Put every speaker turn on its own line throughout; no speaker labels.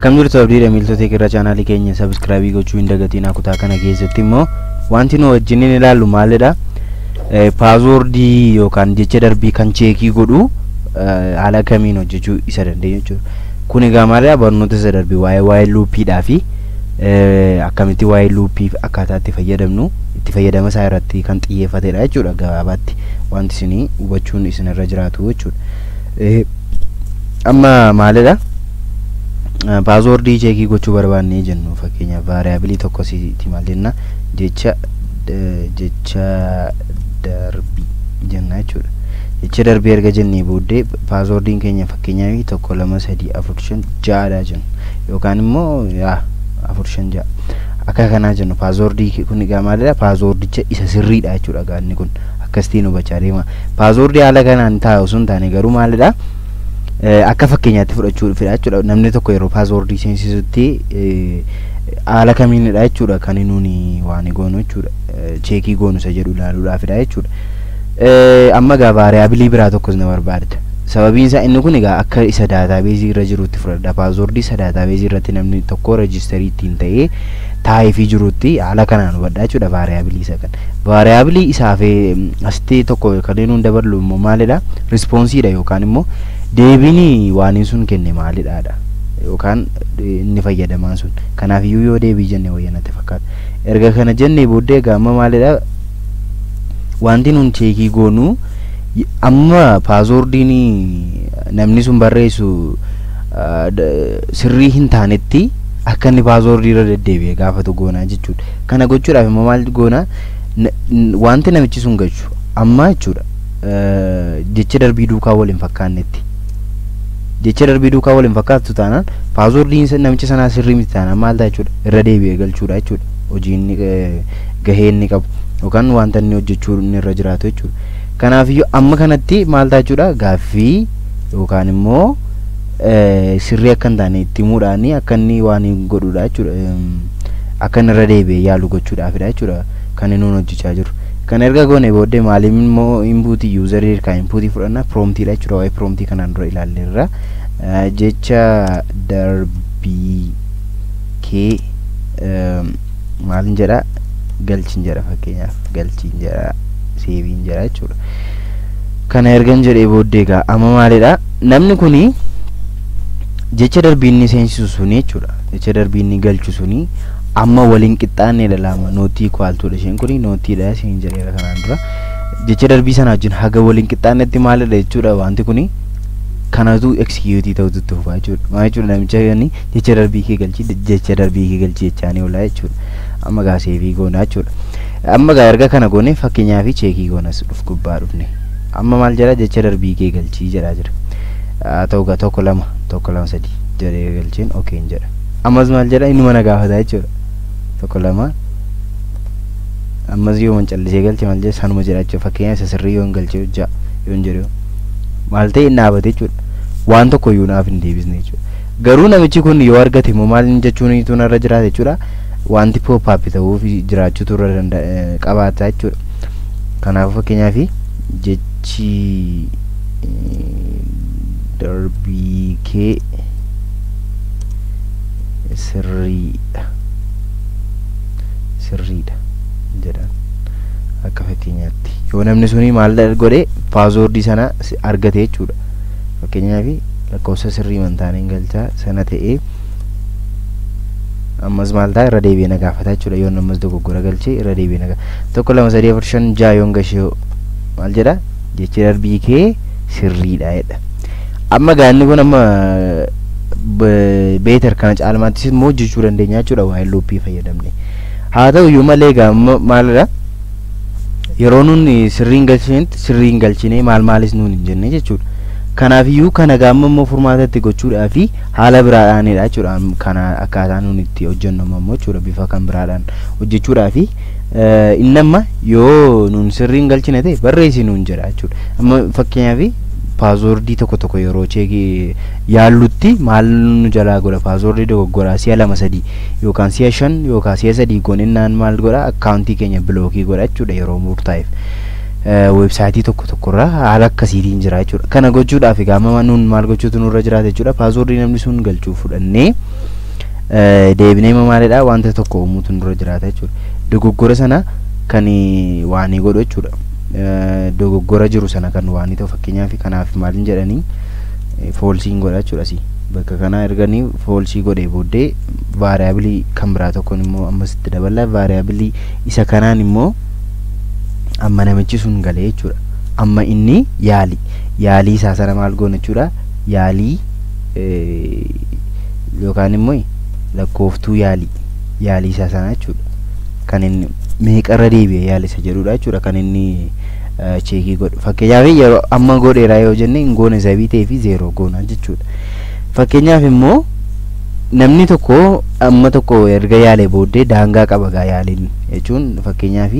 Akkam jirtu abdiidha miiltota irra chaanaalii keenya subscribe gochuu hin dagatiin kutaa kana keessatti immoo wanti nu wajjin ilaallu maalidha? Passwordii yookaan jecha darbii kan cheekii godhu haala kamiin hojjechuu isa dandeenya jechuudha. Kun egaa maalidha? Barnoota isa darbii waa'ee loopidhaa fi akkamitti waa'ee loopii akkaataa itti fayyadamnu itti fayyadama isaa irratti kan xiyyeeffatedha jechuudha. Gabaabaatti wanti isin hubachuun isin irra jiraatu jechuudha. Amma maalidha? Passwordii cheekii gochuu barbaannee jennu fakkeenyaaf variable tokko sitti maal jenna jecha darbii jenna jechuudha. Jecha darbii erga jennee booddee passwordiin keenya fakkeenyaaf 1 2 3 4 5 6 jennu yookaan immoo 4 5 6 akka kanaa jennu. Passwordii kun egaa maalidha? Passwordicha isa sirriidha jechuudha. Gaanni kun akkasitiin hubachaa deema. Passwordii haala kanaan taa'u sun taane garuu maalidha? Akka fakkeenyaatti fudhachuu jechuudha. Namni tokko yeroo passwordii seensisutti haala kamiinidha jechuudha kan nuuni waan goonu jechuudha. Cheekii goonu isa jedhu ilaaluudhaafidha jechuudha. Amma gaa variable biraa tokkos na barbaadda. Sababiin isaa inni kun egaa akka isa database irra jirutti fudhadha. Passwordii isa database irratti namni tokko registerii ittiin ta'ee taa'ee fi jirutti haala kanaan hubadha jechuudha. Variable isa kan variable isaaf asitti tokko kan nuun daballu immoo maalidha? Responsiidha yookaan immoo deebiin waan sun kenne maalidha yookaan inni fayyadamaan sun. Kanaaf iyyuu yoo deebii jenne wayyanatti fakkaata. Erga kana jenne booddee gaama maalidha? Wanti nun cheekii goonu amma passwordiin namni sun barreessu sirrii hin taanetti akka inni passwordii irra deddeebi'ee gaafatu goona jechuudha. Kana gochuudhaaf immoo maal goona? Wanti namichi sun galchu amma jechuudha jecha darbii duukaa waliin fakkaannetti. Jecha darbii duukaa waliin fakkaatu taanaan passwordiin namicha sanaa sirrii miti taanaan maal ta'a jechuudha? Irra deebi'ee galchuudha jechuudha. Hojii inni gahee inni qabu yookaan wanta inni hojjechuu inni irra jiraatu jechuudha. Kanaaf iyyuu amma kanatti maal ta'a jechuudha? Gaaffii yookaan immoo sirrii akka hin taane itti himuudhaan akka inni waan godhuudha jechuudha. Akka inni irra deebi'ee yaalu gochuudhaafidha jechuudha kan inni nuun hojjechaa jiru. Kan erga goone booddee maaliif immoo input user erga input fudhanna promptidha jechuudha. Waa'ee promptii kanaan dura ilaalleerra. Jecha darbii kee maalin jedha? Galchin jedha fakkeenyaaf galchin jedha seeviin jedha jechuudha. Kana ergan jedhee booddee egaa amma maalidha? Namni kuni jecha darbiin ni seensisu suni jechuudha. Jecha darbiin ni galchu suni amma waliin qixxaanne dhalama nootii kwaaltuudha. Isheen kuni nootiidha isheen jedheera kanaan dura. Jecha darbii sana wajjin haga waliin qixxaannetti maalidha jechuudha wanti kuni kanatu execute ta'utu tufa jechuudha. Maal jechuudha? Namicha yani jecha darbii kee galchi jecha darbii kee galchi jechaanii oolaa jechuudha. Amma gaa seevii goona jechuudha. Amma gaa erga kana goone fakkeenyaaf cheekii goonas dhuf gubbaa dhufne. Amma maal jedha? Jecha darbii kee galchi jedhaa jira. Ta'u gaa 1 2 3 jedhee galchiin okay jedha. Ammas maal jedha? Inni mana gaafata jechuudha. 1 2 ammas yoo man callisee galche maal jedha? Sanuma jedha jechuudha. Fakkeenyaaf isa sirrii yoo galche hojjaa yoo jedhu maal ta'e dhaabate jechuudha. Waan tokko iyyuu naaf hin deebisne jechuudha. Garuu namichi kun yoo argate immoo maal jechuun itti irra jiraata jechuudha. Wanti pop up ta'uu fi jiraachuutu irra danda'a qabaata jechuudha. Kanaaf fakkeenyaaf jechi darbii kee sirriidha jedhan akka fakkeenyaatti yoo namni suni maal godhe passwordii sana argate jechuudha. Fakkeenyaaf lakkoofsa sirrii mantaaniin galchaa sana ta'ee ammas maal ta'a? Irra deebi'ee na gaafata jechuudha. Yoo ammas dogoggora galchee irra deebi'ee na gaafata. 1 2 3 4 5 6 yoon gashee maal jedha? Jechi darbii kee sirriidha jedha. Amma gaanni kun amma beeter kana caalmaattis immoo hojjechuu dandeenya jechuudha waa'ee loopii fayyadamne. Haa ta'u iyyuu malee egaa maalidha? Yeroo nuun sirriin galchine maalis nuun hin jenne jechuudha. Kanaaf iyyuu kana gaamma immoo furmaatatti gochuudhaafi haala biraadhaanidha jechuudha. Kana akkaataa nuun itti hojjennu immoo jechuudha bifa kan biraadhaan hojjechuudhaafi inni amma yoo nuun sirriin galchine ta'e barreessi nuun jedha jechuudha. Amma fakkeenyaaf passwordii tokko yeroo cheekii yaallutti maal nu jalaa godha? Passwordii dogoggoraa si'a 2 3 yookaan si'a 5 yookaan si'a 3 goonennaan maal godha? Akkaawuntii keenya bilookii godha jechuudha yeroo murtaa'eef. website tokko irraa haala akkasiitiin jira jechuudha. Kana gochuudhaaf gaama nuun maal gochuutu nurra jiraata jechuudha. Password namni sun galchuu fudhannee deebinee maalidha wanta tokko uumuutu dura jiraata jechuudha. Dogoggora sana kan waanii godhu jechuudha. Dogoggora jiru sana kan waanii ta'u fakkeenyaaf kanaaf maalin jedhanii falsiin godha jechuudha. Si bakka kana erganii falsii godhee booddee variable kan biraa tokkon immoo ammasitti dabala variable isa kanaan immoo amma namichi sun galee jechuudha. Amma inni yaalii isaa sana maal goona jechuudha. Yaalii yookaan immoo lakkooftuu yaalii isaa sana jechuudha. Kan inni meeqarra deebi'ee yaalisa jedhudha jechuudha. Kan inni cheekii godhu fakkeenyaaf yeroo amma godheera yoo jenne hin goone sabii ta'ee fi 0 goona jechuudha. Fakkeenyaaf immoo namni tokko amma tokko erga yaalee booddee daangaa qaba gaa yaaliin jechuun fakkeenyaaf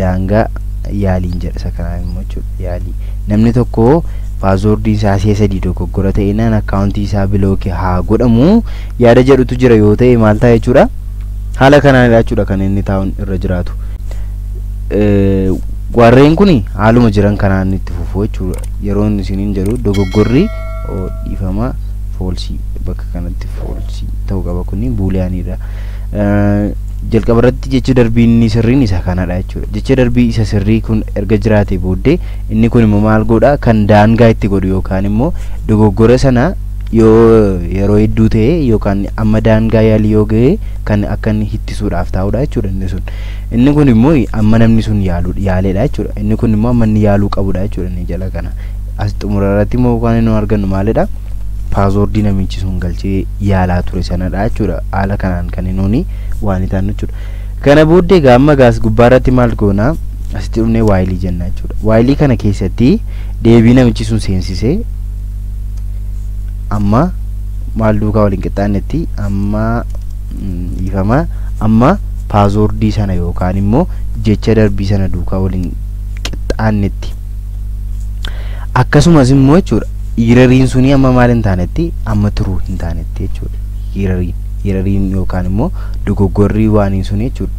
daangaa yaaliin jedha isa kanaa immoo jechuudha. Yaalii namni tokko paaswoordii isaa sadii dogoggora ta'inaan akkaawuntii isaa bilookee haa godhamu yaada jedhutu jira yoo ta'e maal ta'a jechuudha. Haala kanaan jechuudha kan inni taa'uun irra jiraatu. Warreen kun haaluma jiran kanaan itti fufuu jechuudha. Yeroo inni isiniin jedhu dogoggorri dhiifama falsii bakka kanatti falsii ta'uu qaba kuni buuliyaanidha. Jalqaba irratti jecha darbii inni sirriin isa kanadha jechuudha. Jecha darbii isa sirrii kun erga jiraate booddee inni kun immoo maal godha kan daangaa itti godhu yookaan immoo dogoggora sana yoo yeroo hedduu ta'e yookaan amma daangaa yaalii yoo ga'e kan akka inni ittisuudhaaf taa'udha jechuudha inni sun. Inni kun immoo amma namni sun yaaleedha jechuudha. Inni kun immoo amma inni yaaluu qabudha jechuudha inni jala kana. As xumura irratti immoo waan inni argannu maalidha? Paaswoordii namichi sun galchee yaalaa ture sanadha jechuudha. Haala kanaan kan inni waan itaan jechuudha. Kana booddee gaamma gaas gubbaarratti maal goona? Asitti dhufnee waayilii jenna jechuudha. Waayilii kana keessatti deebii namichi sun seensisee amma maal duukaa waliin qixxaannetti amma paaswoordii sana yookaan immoo jecha darbii sana duukaa waliin qixxaannetti akkasumas immoo jechuudha hirariin suni amma maal hin taanetti amma turuu hin taanetti jechuudha. Hirariin yookaan immoo dogoggorrii waaniin suni jechuudha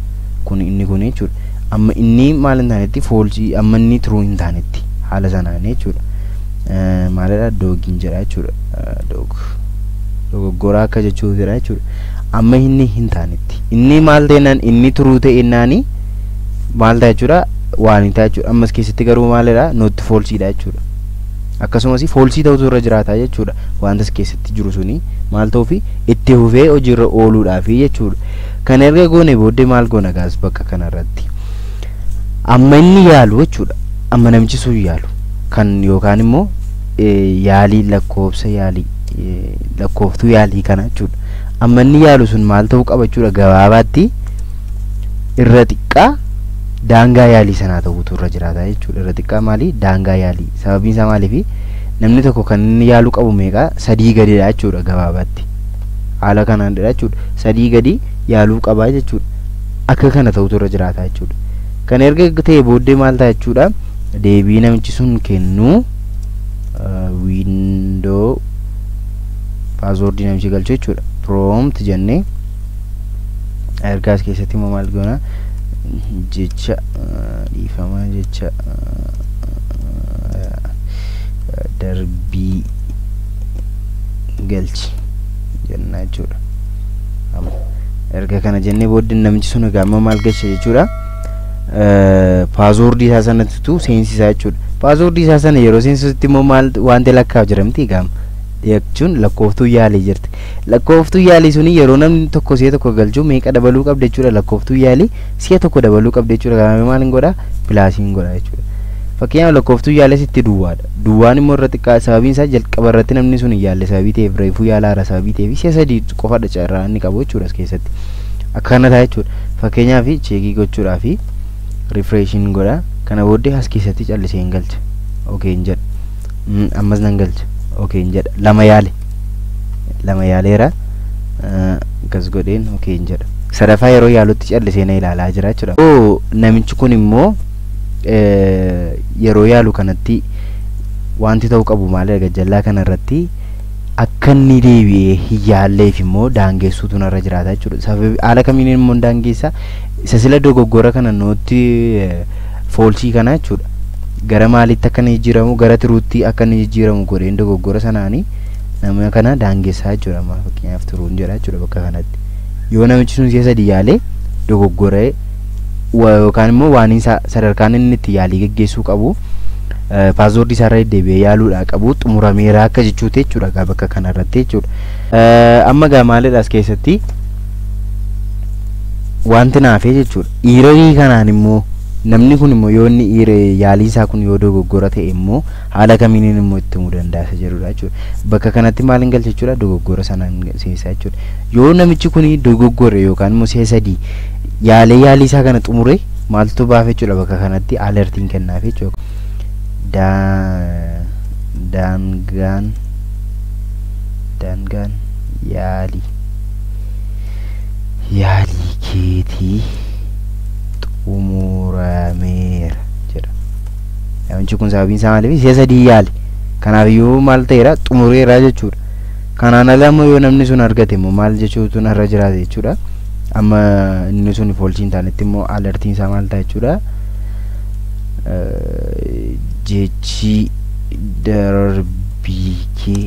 kun inni kun jechuudha amma inni maal hin taanetti falsii amma inni turuu hin taanetti haala sanaan jechuudha. Maalidha doogiin jedha jechuudha. Dogoggora akka jechuu jira jechuudha. Amma inni hin taanetti inni maal ta'enaan inni turuu ta'ennaani maal ta'a jechuudha waan ta'a jechuudha. Ammas keessatti garuu maalidha not falsiidha jechuudha. Akkasumas falsii ta'utu irra jiraata jechuudha. Wantas keessatti jiru suni maal ta'uufi itti hufee hojiirra ooluudhaaf jechuudha. Kan erga goone booddee maal goona gaas bakka kanarratti amma inni yaalu jechuudha. Amma namichi sun yaalu kan yookaan immoo yaalii lakkoofsa yaalii lakkooftuu yaalii kana jechuudha. Amma inni yaalu sun maal ta'uu qaba jechuudha gabaabaatti irra xiqqaa daangaa yaalii sanaa ta'utu irra jiraata jechuudha. Irra xiqqaa maali daangaa yaalii sababiin isaa maaliifi namni tokko kan inni yaaluu qabu meeqa 3 gadidha jechuudha gabaabaatti. Haala kanaan jechuudha 3 gadi yaaluu qaba jechuudha. Akka kana ta'utu irra jiraata jechuudha. Kan erga ta'e booddee maal ta'a jechuudha deebii namichi sun kennu window paaswoordii namichi galchu jechuudha. Prompt jennee ergaas keessatti immoo maal goona jecha dhiifama jecha darbii galchi jenna jechuudha. Erga kana jennee booddee namichi sun gaamma maal galcha jechuudha. Paaswoordii isaa sanatti seensisaa jechuudha. Paaswoordii isaa sana yeroo seensisutti immoo maal wanti lakkaa'u jiramti gaam jechuun lakkooftuu yaalii jirti. Lakkooftuu yaalii suni yeroo namni tokko si'a tokko galchuu meeqa dabaluu qabda jechuudha. Lakkooftuu yaalii si'a tokko dabaluu qabda jechuudha. Gaamee maal hin godha pilaasiin godha jechuudha. Fakkeenyaaf lakkooftuu yaalii sitti duwwaadha. Duwwaan immoo irra xiqqaa sababiin isaa jalqaba irratti namni sun yaalle sababii ta'eef reefuu yaalaara sababii ta'eef si'a 3 qofadha carraa inni qabu jechuudha as keessatti. Akkana ta'a jechuudha. Fakkeenyaaf cheekii gochuudhaaf refreshin godha. Kana booddee as keessatti callisee hin galcha. Okay hin jedha. Ammas nan galcha. Okay hin jedha. Lama yaaleera. Gas godheen okay hin jedha. Sadaffaa yeroo yaalutti callisee na ilaalaa jira jechuudha. Namichi kun immoo yeroo yaalu kanatti wanti ta'uu qabu maali gajjallaa kanarratti akka inni deebi'ee hin yaalleef immoo daangeessuutu narra jiraata jechuudha. Sababii haala kamiin immoo daangeessa isa sila dogoggora kana nootti falsii kana jechuudha. Gara maalitti akka inni jijjiiramu gara tiruutti akka inni jijjiiramu godheen dogoggora sanaanii nama kana daangessaa jechuudha. Amma fakkeenyaaf turuun jira jechuudha bakka kanatti. Yoo namichi sun si'a sadii yaalee dogoggoree yookaan immoo waan isaa sadarkaan inni itti yaalii geggeessuu qabu paaswoordii isaa irra deebi'ee yaaluudha qabu xumurameera akka jechuuti jechuudha bakka kanarratti jechuudha. Amma gaa maalidha as keessatti wanti naafee jechuudha. Dhiirrii kanaan immoo namni kun immoo yoo inni yaalii isaa kun yoo dogoggora ta'e immoo haala kamiin immoo itti himuu danda'a jedhudha jechuudha. Bakka kanatti maal hin galche jechuudha dogoggora sanaan seesaa jechuudha. Yoo namichi kun dogoggore yookaan immoo si'a sadii yaalee yaalii isaa kana xumure maaltu baafe jechuudha bakka kanatti alertiin kennaaf jechuudha. Daangaan yaalii keetii xumurameera jedha. Namichi kun sababiin isaa maaliif si'a sadii yaale kanaafiyyuu maal ta'eera xumureera jechuudha. Kanaan ala immoo yoo namni sun argate immoo maal jechuutu narra jiraate jechuudha. Amma inni sun foolchii hin taanetti immoo alertiin isaa maal ta'a jechuudha. Jechi darbii kee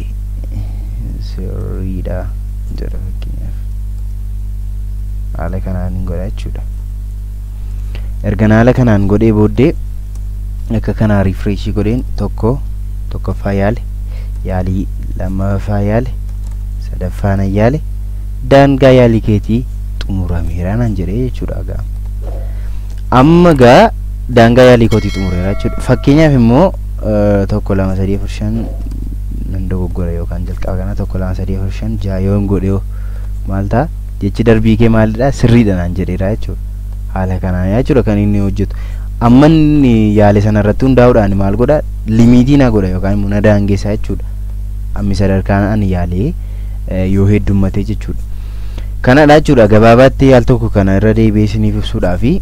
sirriidha jedha fakkeenyaaf. Haala kanaan hin godha jechuudha. Erga haala kanaan godhee booddee akka kanaa refresh godheen tokkoffaa yaale yaalii lammaffaa yaale sadaffaan yaale daangaa yaalii keetii xumurameera nan jedhee jechuudha. Gaa amma gaa daangaa yaalii kootii xumureera jechuudha. Fakkeenyaaf immoo 1 2 3 4 5 nan dogoggora yookaan jalqaba kana 1 2 3 4 5 6 yoon godhe maal ta'a jechi darbii kee maalidha sirriidha nan jedheera jechuudha. Haala kanaan jechuudha kan inni hojjetu. Amma inni yaale sana irratti hundaa'uudhaan maal godha limiitii na godha yookaan immoo na daangeessa jechuudha. Ammi sadarkaan ani yaalee yoo heddummate jechuudha. Kanadha jechuudha gabaabaatti al tokko kana irra deebi'ee isiniif ibsuudhaafi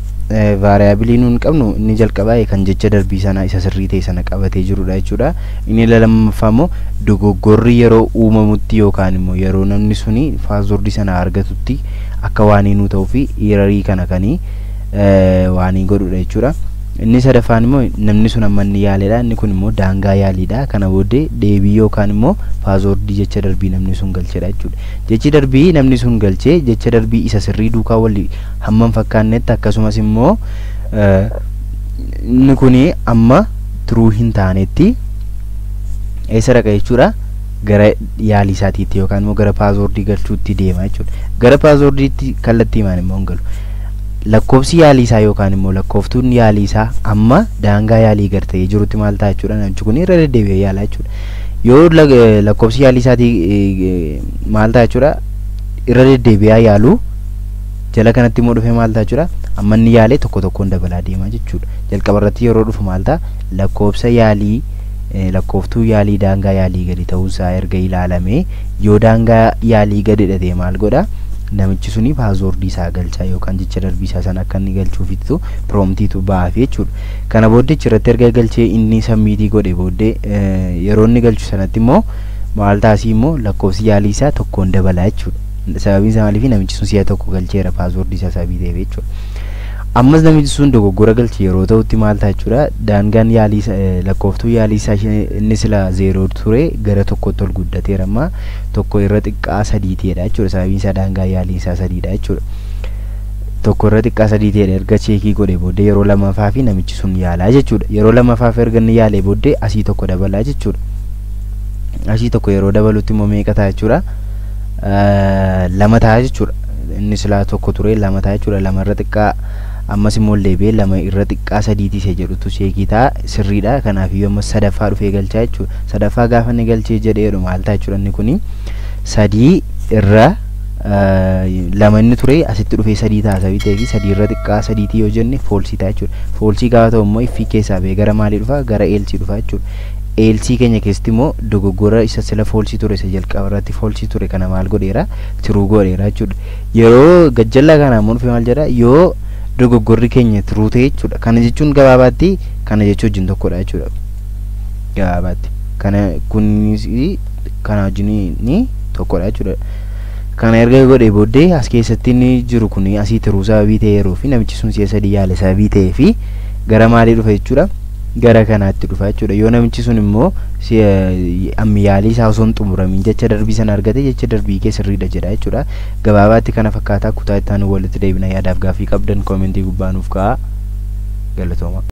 variabilii nuun qabnu inni jalqabaa kan jecha darbii sana isa sirrii ta'e sana qabatee jirudha jechuudha. Inni lammaffaa immoo dogoggorri yeroo uumamutti yookaan immoo yeroo namni suni paaswoordii sana argatutti akka waanii nu ta'uu fi eerrii kana kanii waanii godhudha jechuudha. Inni sadaffaan immoo namni sun amma inni yaaleedha. Inni kun immoo daangaa yaaliidha. Kana booddee deebii yookaan immoo paaswoordii jecha darbii namni sun galcheedha jechuudha. Jechi darbii namni sun galchee jecha darbii isa sirrii duukaa wali hammam fakkaannetti akkasumas immoo inni kuni amma turuu hin taanetti eessa dhaqa jechuudha. Gara yaalii isaatiitti yookaan immoo gara paaswoordii galchuutti deema jechuudha. Gara paaswoordiitti kallattii maan immoo hin galu. Lakkoofsi yaalii isaa yookaan immoo lakkooftuun yaalii isaa amma daangaa yaalii gartee jirutti maal ta'a jechuudha. Namichi kun irra deddeebi'ee yaalaa jechuudha. Yoo lakkoofsi yaalii isaatii maal ta'a jechuudha irra deddeebi'aa yaalu jala kanatti immoo dhufee maal ta'a jechuudha amma inni yaalee tokko tokkoon dabalaa deema jechuudha. Jalqaba irratti yeroo dhufu maal ta'a lakkoofsa yaalii lakkooftuu yaalii daangaa yaalii gadi ta'uusaa erga ilaalamee yoo daangaa yaalii gadi dhadhee maal godha namichi suni paaswoordii isaa galchaa yookaan jecha darbii isaa sana akka inni galchuufitu promptiitu ba'aafii jechuudha. Kana booddee irratti erga galchee inni sabmiitii godhe booddee yeroo inni galchu sanatti immoo maal taasii immoo lakkoofsi yaalii isaa tokkoon dabalaa jechuudha. Sababiin isaa maaliif namichi sun si'a tokko galcheera paaswoordii isaa sabii ta'eef jechuudha. Ammas namichi sun dogoggora galche yeroo ta'utti maal ta'a jechuudha daangaan yaalii lakkooftuu yaalii isaa inni sila 0 ture gara tokkotti ol guddateera amma tokko irra xiqqaa 3 ta'edha jechuudha. Sababiin isaa daangaa yaalii isaa 3dha jechuudha. Tokko irra xiqqaa 3 ta'edha erga cheekii godhe booddee yeroo lammaffaa fi namichi sun yaalaa jechuudha. Yeroo lammaffaa fi erga inni yaalee booddee asii tokko dabalaa jechuudha. Asii tokko yeroo dabalutti immoo meeqa ta'a jechuudha 2 ta'a jechuudha. Inni sila tokko ture 2 ta'a jechuudha. 2 irra xiqqaa ammas immoo leebee 2 irra xiqqaa 3 tiise jedhutu cheekii ta'a sirriidha. Kanaaf yoo ammas sadaffaa dhufee galchaa jechuudha. Sadaffaa gaafa inni galchee jedheedhu maal ta'a jechuudha inni kuni 3 irra 2 inni ture asitti dhufee 3 ta'a sabii ta'eef 3 irra xiqqaa 3 ti yoo jenne foolsii ta'a jechuudha. Foolsii gaafa ta'u immoo ifii keessaa bee gara maalii dhufa gara eelsii dhufa jechuudha. Eelsii keenya keessatti immoo dogoggora isa sila foolsii ture isa jalqaba irratti foolsii ture kana maal godheera tiruu godheera jechuudha. Yeroo gajjallaa kana immoo dhufee maal jedha yoo dogoggorri keenya tiruu ta'e jechuudha. Kana jechuun gabaabaatti kana jechuu wajjin tokkodha jechuudha. Gabaabaatti kana kunis kana wajjin tokkodha jechuudha. Kana erga godhee booddee as keessatti inni jiru kun asii tiruu sababii ta'e yeroo fi namichi sun si'a 3 yaale sababii ta'ee fi gara maalii dhufa jechuudha gara kanaatti dhufa jechuudha. Yoo namichi sun immoo si ammiyaalii isaa osoo hin xumuramin jecha darbii sana argate jecha darbii kee sirriidha jedha jechuudha. Gabaabaatti kana fakkaata kutaa itti aanu walitti deebina. Yaadaaf gaaffii qabdan koomentii gubbaa nuuf kaa'aa. Galatooma.